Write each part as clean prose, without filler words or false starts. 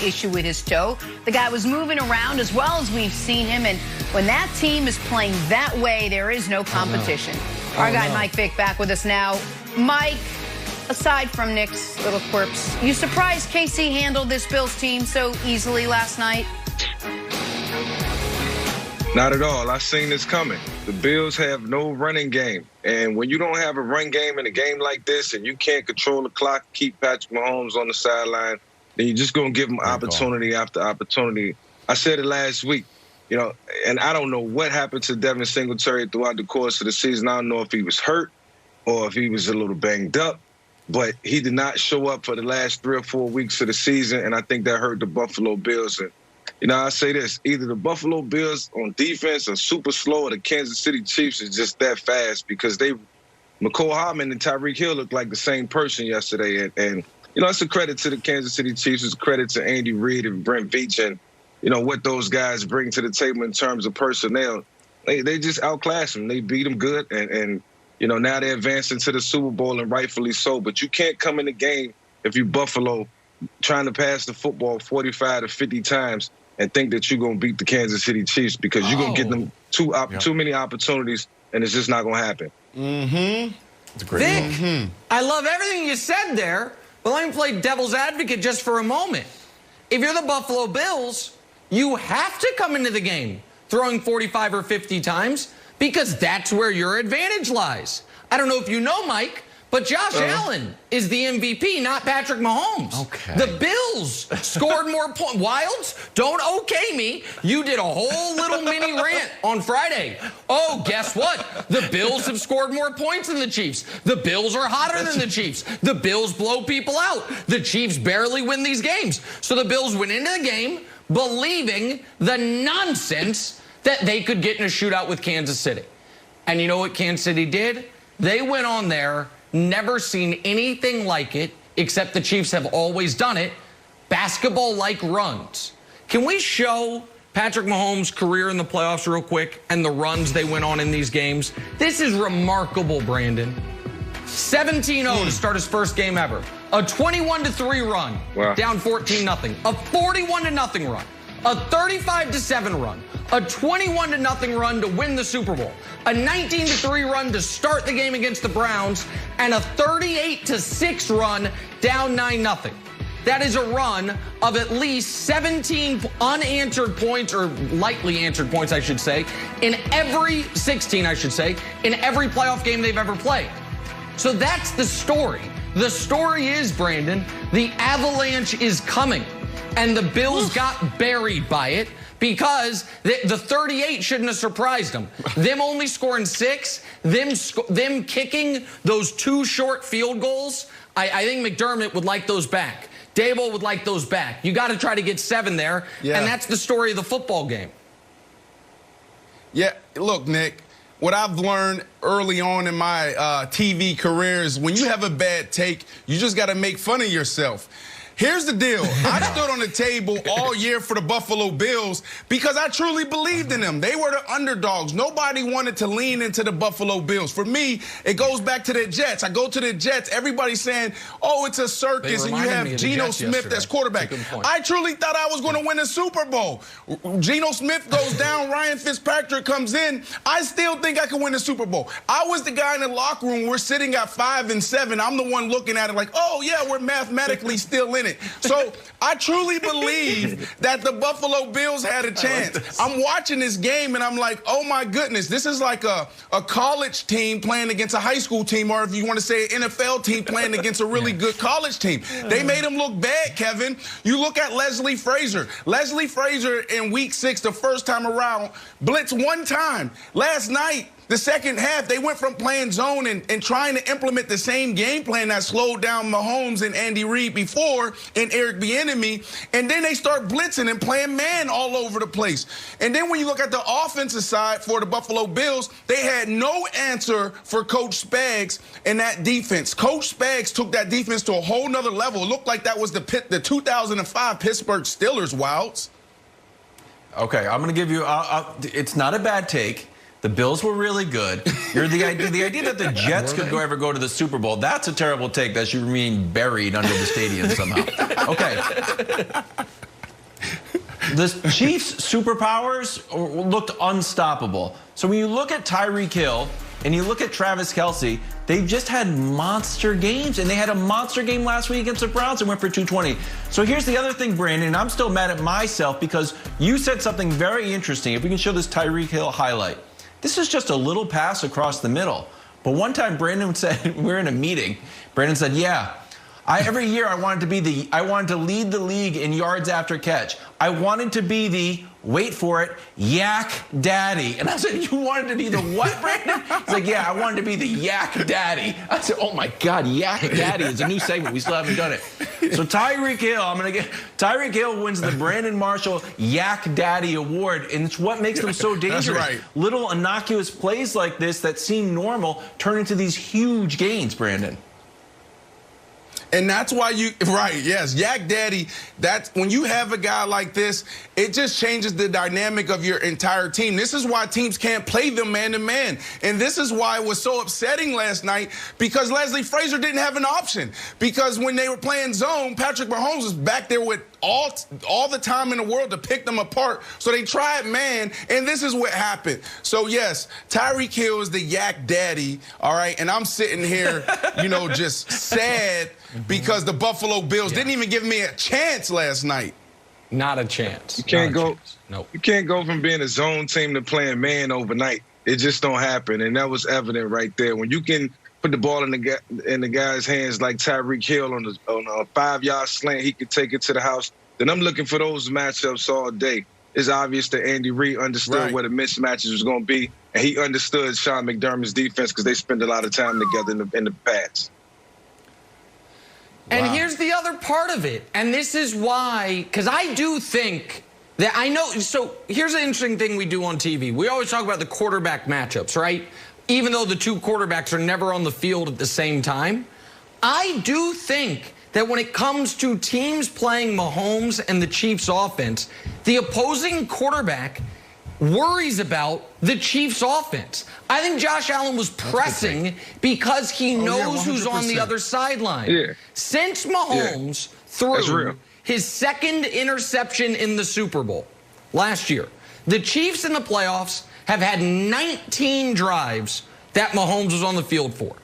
issue with his toe. The guy was moving around as well as we've seen him, and when that team is playing that way, there is no competition. Our guy Mike Vick back with us now. Mike, aside from Nick's little quirks, you surprised KC handled this Bills team so easily last night? Not at all. I seen this coming. The Bills have no running game. And when you don't have a run game in a game like this and you can't control the clock, keep Patrick Mahomes on the sideline, then you're just going to give him opportunity after opportunity. I said it last week, and I don't know what happened to Devin Singletary throughout the course of the season. I don't know if he was hurt or if he was a little banged up, but he did not show up for the last 3 or 4 weeks of the season, and I think that hurt the Buffalo Bills. And I say this, either the Buffalo Bills on defense are super slow or the Kansas City Chiefs is just that fast because McCole Hardman and Tyreek Hill looked like the same person yesterday. And it's a credit to the Kansas City Chiefs. It's a credit to Andy Reid and Brent Veach and, what those guys bring to the table in terms of personnel. They just outclass them. They beat them good. And now they're advancing to the Super Bowl, and rightfully so. But you can't come in the game if you're Buffalo trying to pass the football 45 to 50 times and think that you're going to beat the Kansas City Chiefs because you're going to get them too many opportunities, and it's just not going to happen. It's a great Vick, I love everything you said there, but let me play devil's advocate just for a moment. If you're the Buffalo Bills, you have to come into the game throwing 45 or 50 times because that's where your advantage lies. I don't know if you know, Mike, but Josh Allen is the MVP, not Patrick Mahomes. Okay. The Bills scored more points. Wilds, don't okay me. You did a whole little mini rant on Friday. Oh, guess what? The Bills have scored more points than the Chiefs. The Bills are hotter than the Chiefs. The Bills blow people out. The Chiefs barely win these games. So the Bills went into the game believing the nonsense that they could get in a shootout with Kansas City. And you know what Kansas City did? They went on there, never seen anything like it, except the Chiefs have always done it, basketball-like runs. Can we show Patrick Mahomes' career in the playoffs real quick and the runs they went on in these games? This is remarkable, Brandon. 17-0 to start his first game ever. A 21-3 run, down 14-0. A 41-0 run. A 35-7 run. A 21-0 run to win the Super Bowl. A 19-3 run to start the game against the Browns. And a 38-6 run down 9-0. That is a run of at least 17 unanswered points, or lightly answered points, I should say, in every 16, I should say, in every playoff game they've ever played. So that's the story. The story is, Brandon, the avalanche is coming. And the Bills got buried by it because the 38 shouldn't have surprised them. Them only scoring 6, them kicking those 2 short field goals, I think McDermott would like those back. Dable would like those back. You got to try to get 7 there, and that's the story of the football game. Yeah, look, Nick, what I've learned early on in my TV career is when you have a bad take, you just got to make fun of yourself. Here's the deal. I stood on the table all year for the Buffalo Bills because I truly believed in them. They were the underdogs. Nobody wanted to lean into the Buffalo Bills. For me, it goes back to the Jets. I go to the Jets. Everybody's saying, oh, it's a circus, and you have Geno Smith as quarterback. I truly thought I was going to win a Super Bowl. Geno Smith goes down. Ryan Fitzpatrick comes in. I still think I can win a Super Bowl. I was the guy in the locker room. We're sitting at 5-7. I'm the one looking at it like, oh, yeah, we're mathematically still in it. So I truly believe that the Buffalo Bills had a chance. I'm watching this game, and I'm like, oh, my goodness, this is like a college team playing against a high school team, or if you want to say an NFL team playing against a really good college team. They made them look bad, Kevin. You look at Leslie Frazier. Leslie Frazier in Week 6, the first time around, blitzed 1 time. Last night, the second half, they went from playing zone and trying to implement the same game plan that slowed down Mahomes and Andy Reid before and Eric Bieniemy, and then they start blitzing and playing man all over the place. And then when you look at the offensive side for the Buffalo Bills, they had no answer for Coach Spags and that defense. Coach Spags took that defense to a whole nother level. It looked like that was the 2005 Pittsburgh Steelers, Wilds. Okay, I'm going to give you, it's not a bad take. The Bills were really good. The idea that the Jets could ever go to the Super Bowl, that's a terrible take that should remain buried under the stadium somehow. Okay. the Chiefs' superpowers looked unstoppable. So when you look at Tyreek Hill and you look at Travis Kelce, they've just had monster games, and they had a monster game last week against the Browns and went for 220. So here's the other thing, Brandon, and I'm still mad at myself because you said something very interesting. If we can show this Tyreek Hill highlight. This is just a little pass across the middle. But one time Brandon said, we were in a meeting, Brandon said, yeah, every year I wanted to lead the league in yards after catch. I wanted to be the, wait for it, yak daddy. And I said, you wanted to be the what, Brandon? He's like, yeah, I wanted to be the yak daddy. I said, oh my God, yak daddy is a new segment. We still haven't done it. So Tyreek Hill, Tyreek Hill wins the Brandon Marshall Yak Daddy Award, and it's what makes them so dangerous. That's right. Little innocuous plays like this that seem normal turn into these huge gains, Brandon. And that's why yes, Yak Daddy, that's when you have a guy like this, it just changes the dynamic of your entire team. This is why teams can't play them man-to-man. And this is why it was so upsetting last night, because Leslie Frazier didn't have an option. Because when they were playing zone, Patrick Mahomes was back there with all the time in the world to pick them apart. So they tried man, and this is what happened. So yes, Tyreek Hill is the Yak Daddy, all right? And I'm sitting here, just sad because the Buffalo Bills didn't even give me a chance last night. Not a chance. You can't go. Nope. You can't go from being a zone team to playing man overnight. It just don't happen, and that was evident right there. When you can put the ball in the guy's hands like Tyreek Hill on a 5-yard slant, he could take it to the house. Then I'm looking for those matchups all day. It's obvious that Andy Reid understood what the mismatches was going to be, and he understood Sean McDermott's defense because they spend a lot of time together in the past. And here's the other part of it, and this is why, because I do think that so here's an interesting thing we do on TV. We always talk about the quarterback matchups, right? Even though the two quarterbacks are never on the field at the same time. I do think that when it comes to teams playing Mahomes and the Chiefs offense, the opposing quarterback worries about the Chiefs offense. I think Josh Allen was pressing because he knows who's on the other sideline. Yeah. Since Mahomes threw his second interception in the Super Bowl last year, the Chiefs in the playoffs have had 19 drives that Mahomes was on the field for.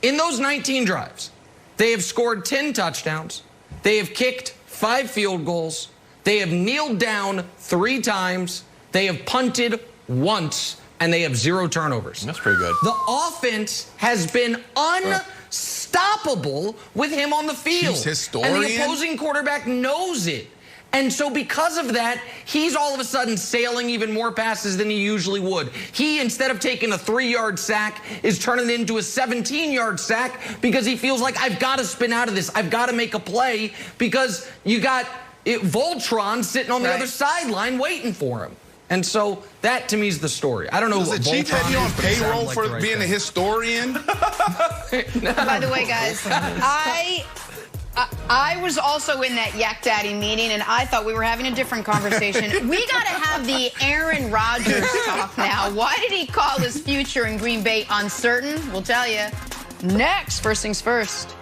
In those 19 drives, they have scored 10 touchdowns. They have kicked 5 field goals. They have kneeled down 3 times. They have punted once, and they have 0 turnovers. That's pretty good. The offense has been unstoppable with him on the field. Chiefs historian. And the opposing quarterback knows it. And so because of that, he's all of a sudden sailing even more passes than he usually would. He, instead of taking a 3-yard sack, is turning it into a 17-yard sack because he feels like, I've got to spin out of this. I've got to make a play because you got Voltron sitting on the other sideline waiting for him. And so that, to me, is the story. I don't know what the Chief had you on payroll for being a historian? By the way, guys, I was also in that Yak Daddy meeting, and I thought we were having a different conversation. We got to have the Aaron Rodgers talk now. Why did he call his future in Green Bay uncertain? We'll tell you next. First things first.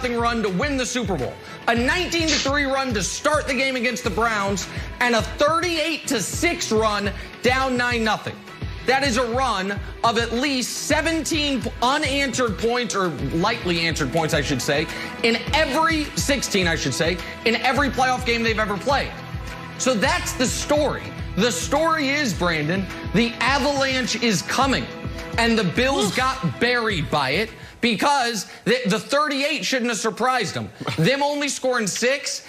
Run to win the Super Bowl, a 19-3 run to start the game against the Browns, and a 38-6 run down 9-0. that is a run of at least 17 unanswered points, or lightly answered points, I should say, in every 16, I should say, in every playoff game they've ever played. So that's the story. The story is, Brandon, the avalanche is coming. And the Bills got buried by it because the 38 shouldn't have surprised them. Them only scoring 6.